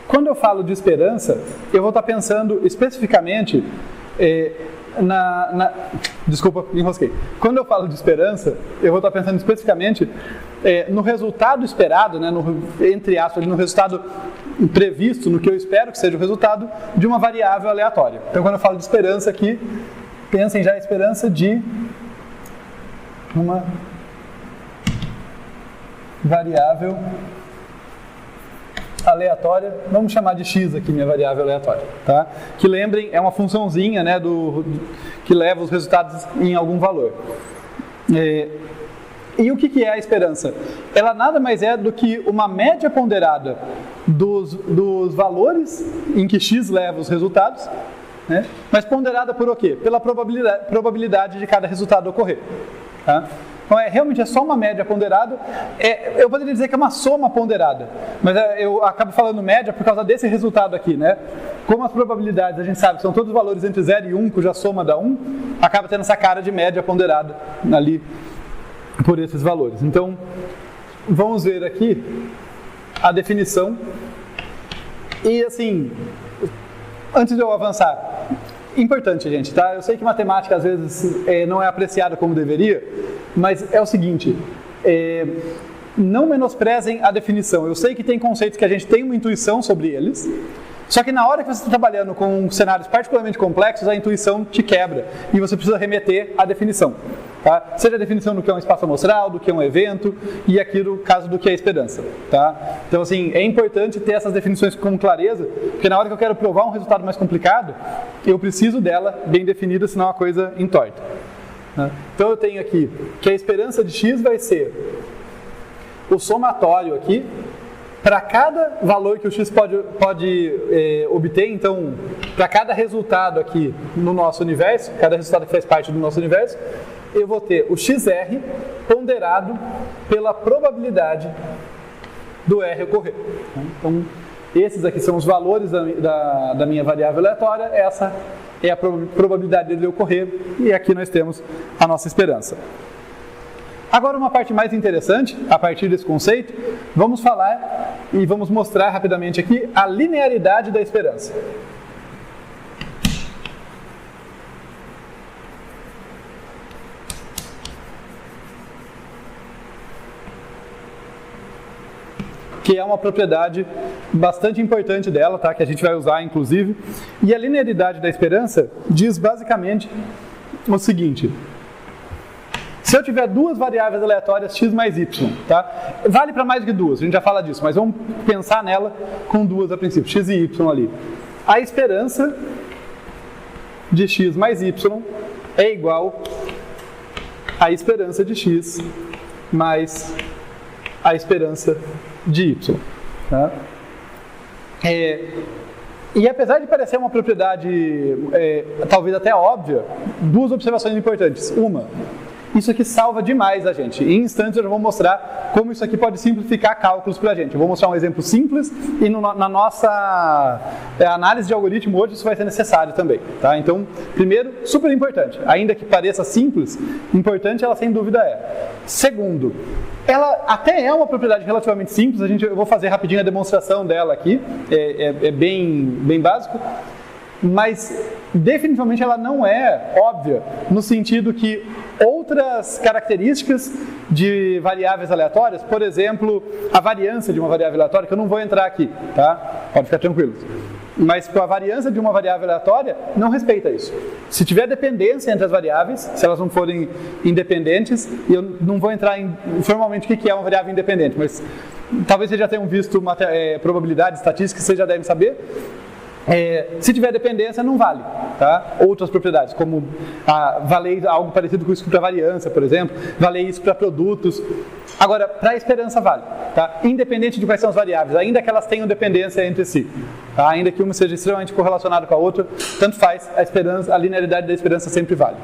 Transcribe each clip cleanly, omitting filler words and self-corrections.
Quando eu falo de esperança, eu vou estar pensando especificamente desculpa, me enrosquei. Quando eu falo de esperança, eu vou estar pensando especificamente no resultado esperado, né, entre aspas, no resultado previsto, no que eu espero que seja o resultado de uma variável aleatória. Então, quando eu falo de esperança aqui, pensem já em esperança de uma variável aleatória, vamos chamar de x aqui, minha variável aleatória, tá? Que lembrem, é uma funçãozinha, né, que leva os resultados em algum valor. E o que é a esperança? Ela nada mais é do que uma média ponderada dos valores em que x leva os resultados, né? Mas ponderada por o quê? Pela probabilidade de cada resultado ocorrer, tá? Então, realmente é só uma média ponderada. Eu poderia dizer que é uma soma ponderada, mas eu acabo falando média por causa desse resultado aqui, né? Como as probabilidades, a gente sabe que são todos os valores entre 0 e 1, cuja soma dá 1, acaba tendo essa cara de média ponderada ali por esses valores. Então, vamos ver aqui a definição. E assim, antes de eu avançar, importante, gente, tá? Eu sei que matemática às vezes não é apreciada como deveria, mas é o seguinte, não menosprezem a definição. Eu sei que tem conceitos que a gente tem uma intuição sobre eles, só que na hora que você está trabalhando com cenários particularmente complexos, a intuição te quebra e você precisa remeter à definição. Tá? Seja a definição do que é um espaço amostral, do que é um evento, e aqui no caso do que é esperança. Tá? Então, assim, é importante ter essas definições com clareza, porque na hora que eu quero provar um resultado mais complicado, eu preciso dela bem definida, senão a coisa entorta. Tá? Então, eu tenho aqui que a esperança de x vai ser o somatório aqui, para cada valor que o x pode obter, então, para cada resultado aqui no nosso universo, cada resultado que faz parte do nosso universo, eu vou ter o XR ponderado pela probabilidade do R ocorrer. Então, esses aqui são os valores da minha variável aleatória, essa é a probabilidade dele ocorrer, e aqui nós temos a nossa esperança. Agora, uma parte mais interessante, a partir desse conceito, vamos falar e vamos mostrar rapidamente aqui a linearidade da esperança. Que é uma propriedade bastante importante dela, tá? Que a gente vai usar, inclusive. E a linearidade da esperança diz basicamente o seguinte: se eu tiver duas variáveis aleatórias, x mais y, tá? Vale para mais do que duas, a gente já fala disso, mas vamos pensar nela com duas a princípio, x e y ali. A esperança de x mais y é igual à esperança de x mais a esperança de y. Tá? E apesar de parecer uma propriedade talvez até óbvia, duas observações importantes. Uma, isso aqui salva demais a gente. Em instantes eu já vou mostrar como isso aqui pode simplificar cálculos para a gente. Eu vou mostrar um exemplo simples e na nossa análise de algoritmo hoje isso vai ser necessário também. Tá? Então, primeiro, super importante. Ainda que pareça simples, importante ela sem dúvida é. Segundo, ela até é uma propriedade relativamente simples. Eu vou fazer rapidinho a demonstração dela aqui. É bem básico. Mas definitivamente ela não é óbvia no sentido que outras características de variáveis aleatórias, por exemplo, a variância de uma variável aleatória, que eu não vou entrar aqui, tá? Pode ficar tranquilo. Mas a variância de uma variável aleatória não respeita isso. Se tiver dependência entre as variáveis, se elas não forem independentes, e eu não vou entrar formalmente o que é uma variável independente, mas talvez vocês já tenham visto probabilidade, estatística, vocês já devem saber. Se tiver dependência, não vale, tá? Outras propriedades, como valer algo parecido com isso para variância, por exemplo, valer isso para produtos. Agora, para a esperança vale, tá? Independente de quais são as variáveis, ainda que elas tenham dependência entre si, tá? Ainda que uma seja extremamente correlacionada com a outra, tanto faz, a linearidade da esperança sempre vale.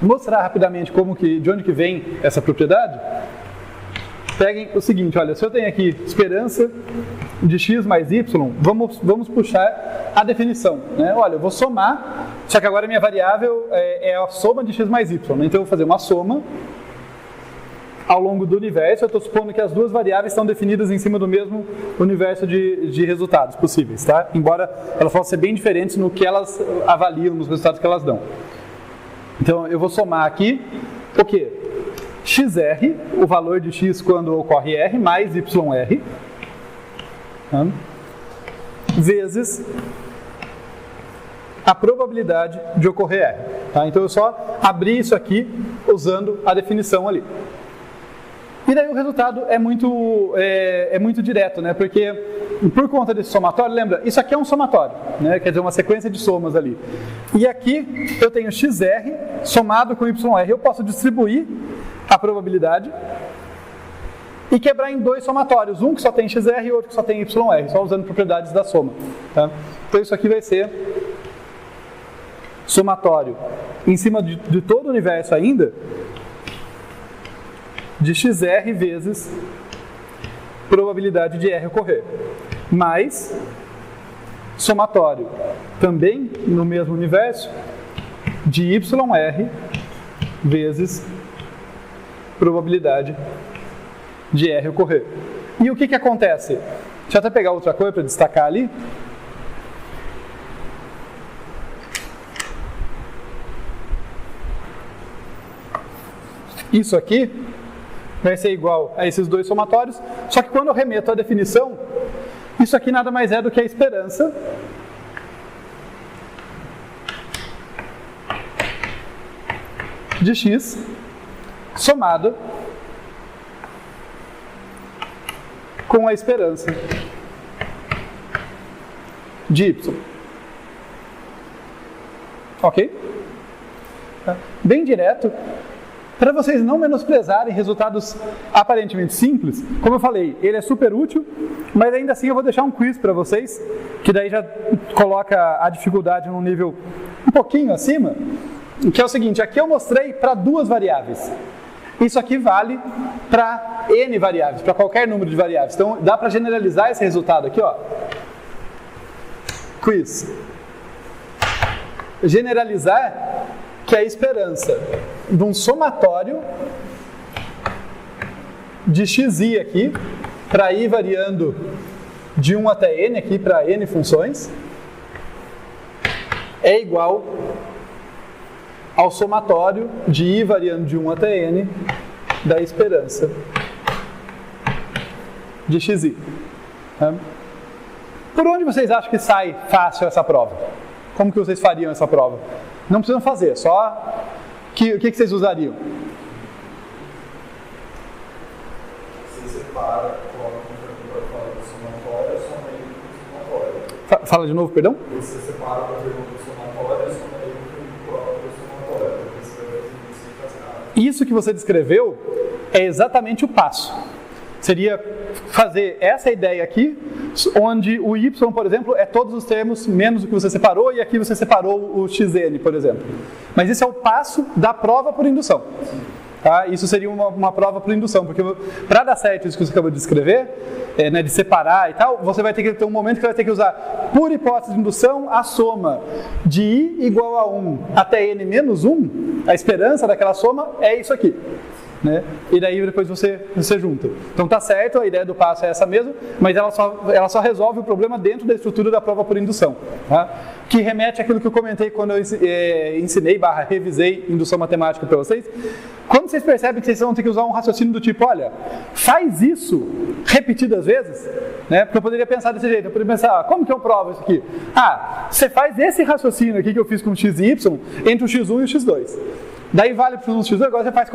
Vou mostrar rapidamente de onde que vem essa propriedade. Peguem o seguinte, olha, se eu tenho aqui esperança de x mais y, vamos puxar a definição, né? Olha, eu vou somar, só que agora a minha variável é a soma de x mais y, né? Então eu vou fazer uma soma ao longo do universo. Eu estou supondo que as duas variáveis estão definidas em cima do mesmo universo de resultados possíveis, tá? Embora elas possam ser bem diferentes no que elas avaliam, nos resultados que elas dão. Então eu vou somar aqui o quê? XR, o valor de x quando ocorre R, mais YR, tá? Vezes a probabilidade de ocorrer R. Tá? Então eu só abri isso aqui usando a definição ali. E daí o resultado é muito direto, né? Porque por conta desse somatório, lembra, isso aqui é um somatório, né? Quer dizer, uma sequência de somas ali. E aqui eu tenho XR somado com YR. Eu posso distribuir a probabilidade e quebrar em dois somatórios, um que só tem XR e outro que só tem YR, só usando propriedades da soma. Tá? Então isso aqui vai ser somatório em cima de todo o universo ainda, de XR vezes probabilidade de R ocorrer, mais somatório também no mesmo universo de YR vezes probabilidade de R ocorrer. E o que acontece? Deixa eu até pegar outra coisa para destacar ali. Isso aqui vai ser igual a esses dois somatórios, só que quando eu remeto à definição, isso aqui nada mais é do que a esperança de x somada com a esperança de y. Ok? Bem direto. Para vocês não menosprezarem resultados aparentemente simples, como eu falei, ele é super útil, mas ainda assim eu vou deixar um quiz para vocês, que daí já coloca a dificuldade num nível um pouquinho acima, que é o seguinte, aqui eu mostrei para duas variáveis. Isso aqui vale para N variáveis, para qualquer número de variáveis. Então dá para generalizar esse resultado aqui, ó. Quiz. Generalizar que é a esperança de um somatório de xi aqui, para i variando de 1 até n aqui, para n funções, é igual ao somatório de i variando de 1 até n da esperança de xi. Por onde vocês acham que sai fácil essa prova? Como que vocês fariam essa prova? Não precisam fazer, só o que vocês usariam? Você separa, coloca o somatório, soma ele com o somatório. Fala de novo, perdão? Você separa para ver o somatório, soma ele com o próprio somatório. Porque você vai fazer isso. Isso que você descreveu é exatamente o passo. Seria fazer essa ideia aqui, onde o y, por exemplo, é todos os termos menos o que você separou, e aqui você separou o xn, por exemplo. Mas isso é o passo da prova por indução. Tá? Isso seria uma prova por indução, porque para dar certo isso que você acabou de descrever, né, de separar e tal, você vai ter que ter um momento que vai ter que usar, por hipótese de indução, a soma de i igual a 1 até n menos 1, a esperança daquela soma é isso aqui. Né? E daí depois você junta. Então tá certo, a ideia do passo é essa mesmo, mas ela só resolve o problema dentro da estrutura da prova por indução, tá? Que remete àquilo que eu comentei quando eu revisei indução matemática para vocês. Quando vocês percebem que vocês vão ter que usar um raciocínio do tipo, olha, faz isso repetidas vezes, né? Porque eu poderia pensar desse jeito, eu poderia pensar, como que eu provo isso aqui? Você faz esse raciocínio aqui que eu fiz com o x e y entre o x1 e o x2. Daí vale para o x1 e x2, agora você faz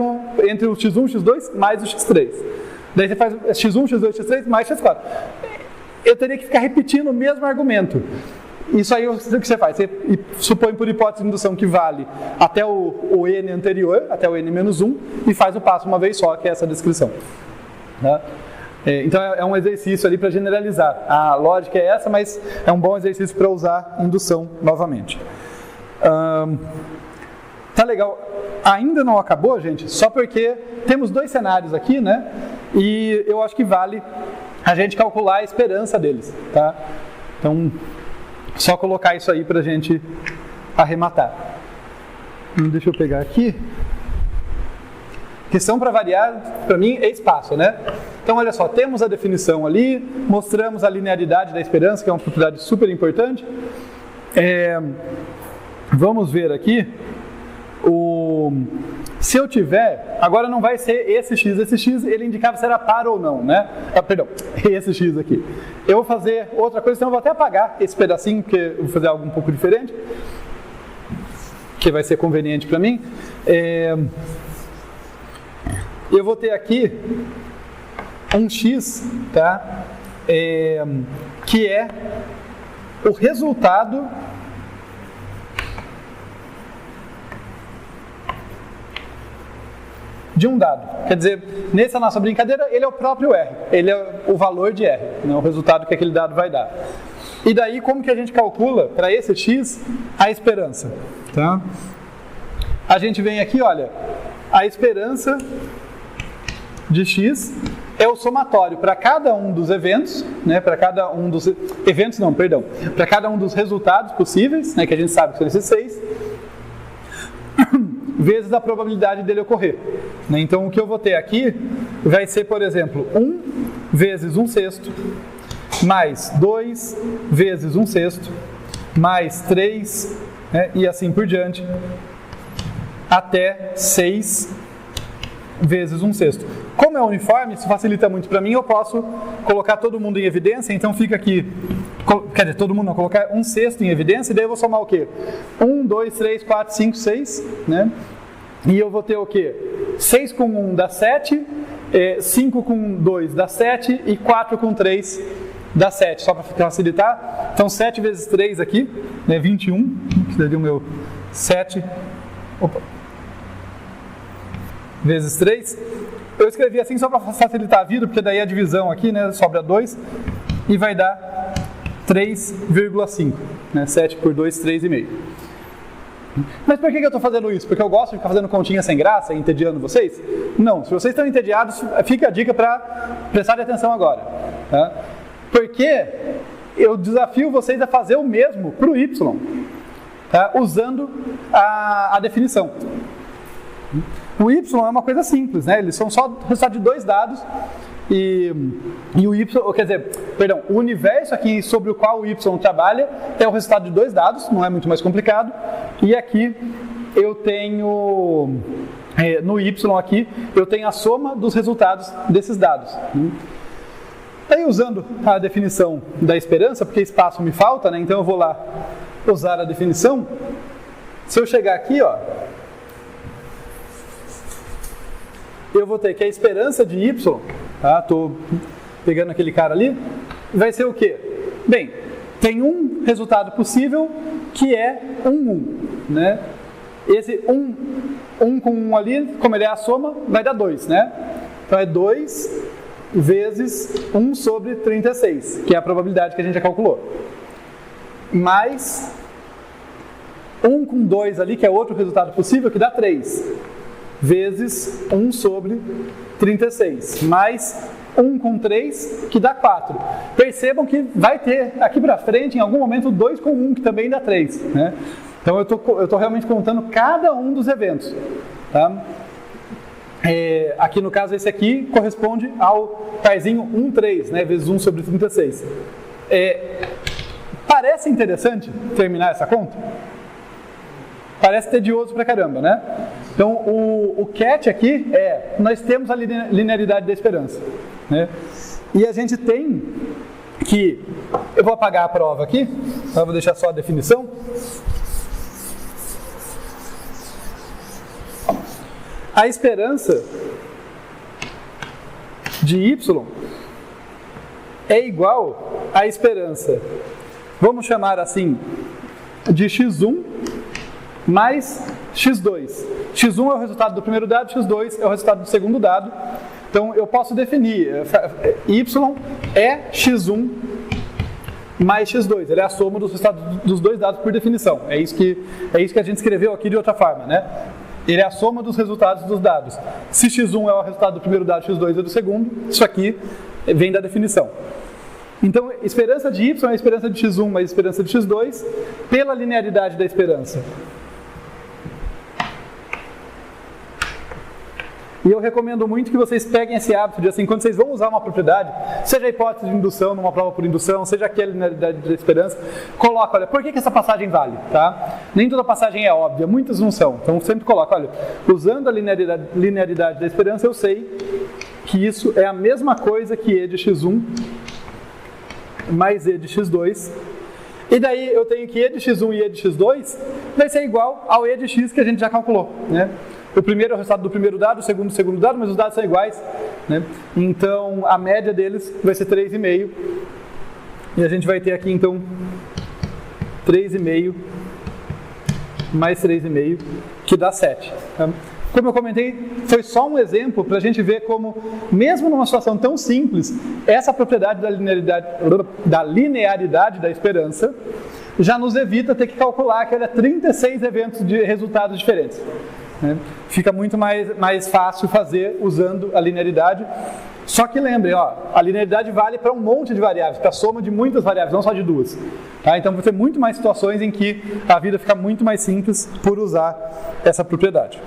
entre o x1 e o x2 mais o x3. Daí você faz x1, x2, x3 mais x4. Eu teria que ficar repetindo o mesmo argumento. Isso aí o que você faz? Você supõe por hipótese de indução que vale até o n anterior, até o n menos 1, e faz o passo uma vez só, que é essa descrição. Tá? Então é um exercício ali para generalizar. A lógica é essa, mas é um bom exercício para usar indução novamente. Tá legal. Ainda não acabou, gente, só porque temos dois cenários aqui, né? E eu acho que vale a gente calcular a esperança deles, tá? Então, só colocar isso aí pra gente arrematar. Deixa eu pegar aqui. questão para variar, para mim, é espaço, né? Então, olha só, temos a definição ali, mostramos a linearidade da esperança, que é uma propriedade super importante. Vamos ver aqui, se eu tiver, agora não vai ser esse x, ele indicava se era par ou não, né? Perdão, esse x aqui. Eu vou fazer outra coisa, então eu vou até apagar esse pedacinho, porque eu vou fazer algo um pouco diferente, que vai ser conveniente para mim. Eu vou ter aqui um x, tá? Que é o resultado de um dado. Quer dizer, nessa nossa brincadeira, ele é o próprio R, ele é o valor de R, né? O resultado que aquele dado vai dar. E daí, como que a gente calcula, para esse x, a esperança? Tá? A gente vem aqui, olha, a esperança de x é o somatório para cada um dos eventos, né, para cada um dos eventos, não, perdão, para cada um dos resultados possíveis, né, que a gente sabe que são esses 6, vezes a probabilidade dele ocorrer. Né? Então, o que eu vou ter aqui vai ser, por exemplo, 1 vezes 1/6, mais 2 vezes 1/6, mais 3, né, e assim por diante, até 6 vezes 1/6. Como é uniforme, isso facilita muito para mim, eu posso colocar todo mundo em evidência, então fica aqui, quer dizer, todo mundo não, colocar 1/6 em evidência, e daí eu vou somar o quê? 1, 2, 3, 4, 5, 6, né? E eu vou ter o quê? 6 com 1 dá 7, 5 com 2 dá 7 e 4 com 3 dá 7, só para facilitar. Então 7 vezes 3 aqui, né, 21, que daria o meu 7, vezes 3. Eu escrevi assim só para facilitar a vida, porque daí a divisão aqui, né, sobra 2 e vai dar 3,5, né, 7 por 2, 3,5. Mas por que eu estou fazendo isso? Porque eu gosto de ficar fazendo continha sem graça e entediando vocês? Não, se vocês estão entediados, fica a dica para prestarem atenção agora. Tá? Porque eu desafio vocês a fazer o mesmo para o y, tá? Usando a definição. O y é uma coisa simples, né? Eles são só o resultado de 2 dados e o y, quer dizer, perdão, o universo aqui sobre o qual o y trabalha é o resultado de 2 dados, não é muito mais complicado. E aqui eu tenho, no y aqui, eu tenho a soma dos resultados desses dados. Aí usando a definição da esperança, porque espaço me falta, né? Então eu vou lá usar a definição. Se eu chegar aqui, ó, eu vou ter que a esperança de y, tá? Tô pegando aquele cara ali, vai ser o quê? Bem, tem um resultado possível que é 1, né? Esse 1 com 1 ali, como ele é a soma, vai dar 2, né? Então é 2 vezes 1 sobre 36, que é a probabilidade que a gente já calculou. Mais 1 com 2 ali, que é outro resultado possível, que dá 3. Vezes 1 sobre 36, mais 1 com 3, que dá 4. Percebam que vai ter aqui para frente, em algum momento, 2 com 1, que também dá 3. Né? Então eu estou realmente contando cada um dos eventos. Tá? Aqui no caso, esse aqui corresponde ao parzinho 1, 3, né? Vezes 1 sobre 36. Parece interessante terminar essa conta? Parece tedioso pra caramba, né? Então, o catch aqui nós temos a linearidade da esperança, né? E a gente tem que, eu vou apagar a prova aqui, vou deixar só a definição. A esperança de y é igual à esperança, vamos chamar assim, de x1 mais x2. x1 é o resultado do primeiro dado, x2 é o resultado do segundo dado. Então eu posso definir y é x1 mais x2. Ele é a soma dos resultados dos 2 dados por definição. É isso que a gente escreveu aqui de outra forma, né? Ele é a soma dos resultados dos dados. Se x1 é o resultado do primeiro dado, x2 é do segundo, isso aqui vem da definição. Então, esperança de y é a esperança de x1 mais a esperança de x2 pela linearidade da esperança. E eu recomendo muito que vocês peguem esse hábito de assim, quando vocês vão usar uma propriedade, seja a hipótese de indução numa prova por indução, seja aquela linearidade da esperança, coloca, olha, por que essa passagem vale, tá? Nem toda passagem é óbvia, muitas não são. Então sempre coloca, olha, usando a linearidade da esperança, eu sei que isso é a mesma coisa que e de x1 mais e de x2. E daí eu tenho que e de x1 e e de x2 vai ser igual ao e de x que a gente já calculou, né? O primeiro é o resultado do primeiro dado, o segundo dado, mas os dados são iguais, né? Então a média deles vai ser 3,5. E a gente vai ter aqui então 3,5 mais 3,5, que dá 7. Tá? Como eu comentei, foi só um exemplo para a gente ver como, mesmo numa situação tão simples, essa propriedade da linearidade da esperança já nos evita ter que calcular aqueles 36 eventos de resultados diferentes. Né? Fica muito mais fácil fazer usando a linearidade. Só que lembrem, ó, a linearidade vale para um monte de variáveis, para a soma de muitas variáveis, não só de duas. Tá? Então vai ter muito mais situações em que a vida fica muito mais simples por usar essa propriedade.